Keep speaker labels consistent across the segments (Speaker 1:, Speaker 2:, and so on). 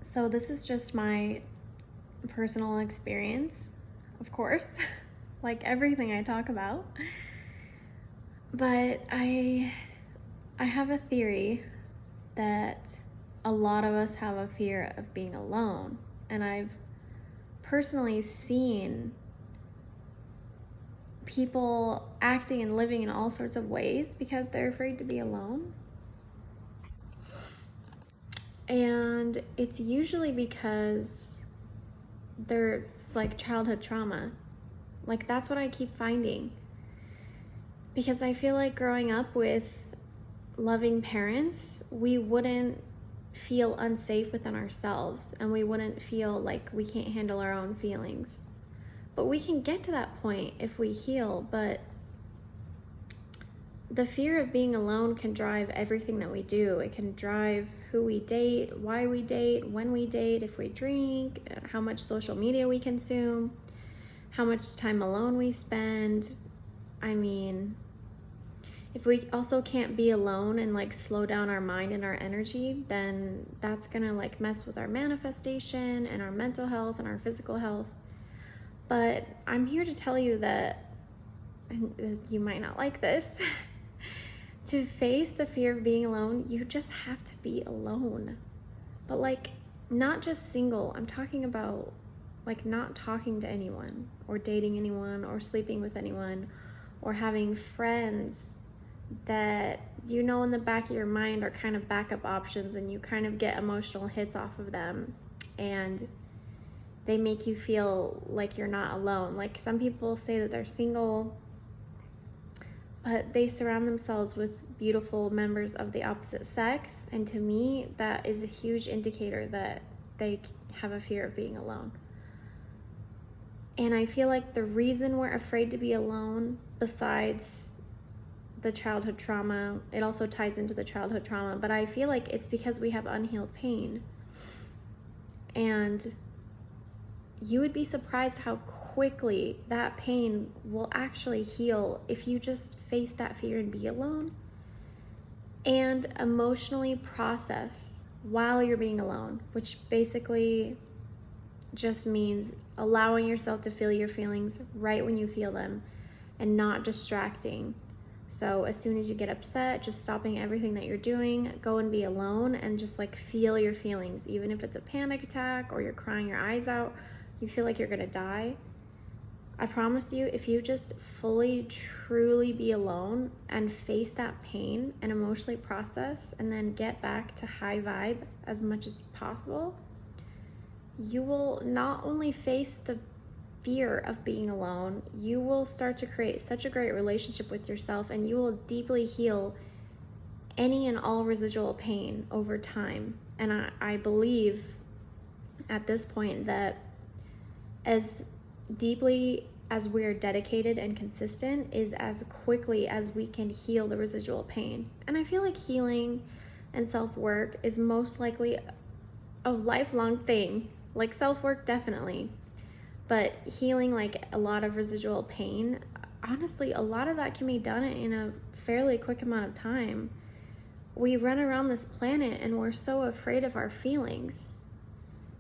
Speaker 1: So this is just my personal experience, of course, like everything I talk about. But I have a theory that a lot of us have a fear of being alone. And I've personally seen people acting and living in all sorts of ways because they're afraid to be alone. And it's usually because there's like childhood trauma. Like that's what I keep finding. Because I feel like growing up with loving parents, we wouldn't feel unsafe within ourselves and we wouldn't feel like we can't handle our own feelings. But we can get to that point if we heal, but the fear of being alone can drive everything that we do. It can drive who we date, why we date, when we date, if we drink, how much social media we consume, how much time alone we spend. I mean, if we also can't be alone and like slow down our mind and our energy, then that's gonna like mess with our manifestation and our mental health and our physical health. But I'm here to tell you that, and you might not like this, to face the fear of being alone, you just have to be alone. But like, not just single. I'm talking about like not talking to anyone or dating anyone or sleeping with anyone or having friends that you know in the back of your mind are kind of backup options and you kind of get emotional hits off of them and they make you feel like you're not alone. Like some people say that they're single, but they surround themselves with beautiful members of the opposite sex. And to me, that is a huge indicator that they have a fear of being alone. And I feel like the reason we're afraid to be alone, besides the childhood trauma, it also ties into the childhood trauma, but I feel like it's because we have unhealed pain. And you would be surprised how quickly that pain will actually heal if you just face that fear and be alone and emotionally process while you're being alone, which basically just means allowing yourself to feel your feelings right when you feel them and not distracting. So as soon as you get upset, just stopping everything that you're doing, go and be alone and just like feel your feelings, even if it's a panic attack or you're crying your eyes out, you feel like you're gonna die. I promise you, if you just fully, truly be alone and face that pain and emotionally process and then get back to high vibe as much as possible, you will not only face the fear of being alone, you will start to create such a great relationship with yourself and you will deeply heal any and all residual pain over time. And I believe at this point that as deeply as we're dedicated and consistent is as quickly as we can heal the residual pain. And I feel like healing and self-work is most likely a lifelong thing. Like self-work, definitely. But healing like a lot of residual pain, honestly, a lot of that can be done in a fairly quick amount of time. We run around this planet and we're so afraid of our feelings.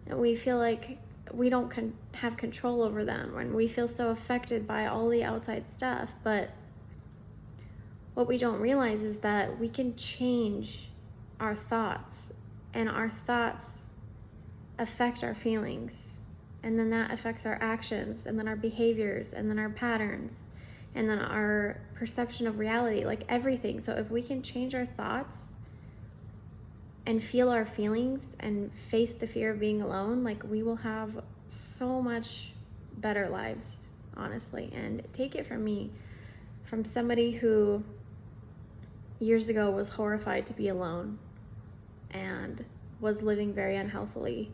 Speaker 1: And we feel like we don't have control over them, and we feel so affected by all the outside stuff. But what we don't realize is that we can change our thoughts, and our thoughts affect our feelings, and then that affects our actions, and then our behaviors, and then our patterns, and then our perception of reality, like everything. So if we can change our thoughts and feel our feelings and face the fear of being alone, like we will have so much better lives, honestly. And take it from me, from somebody who years ago was horrified to be alone and was living very unhealthily.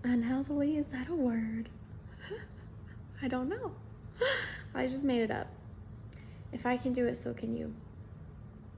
Speaker 1: Unhealthily, is that a word? I don't know. I just made it up. If I can do it, so can you.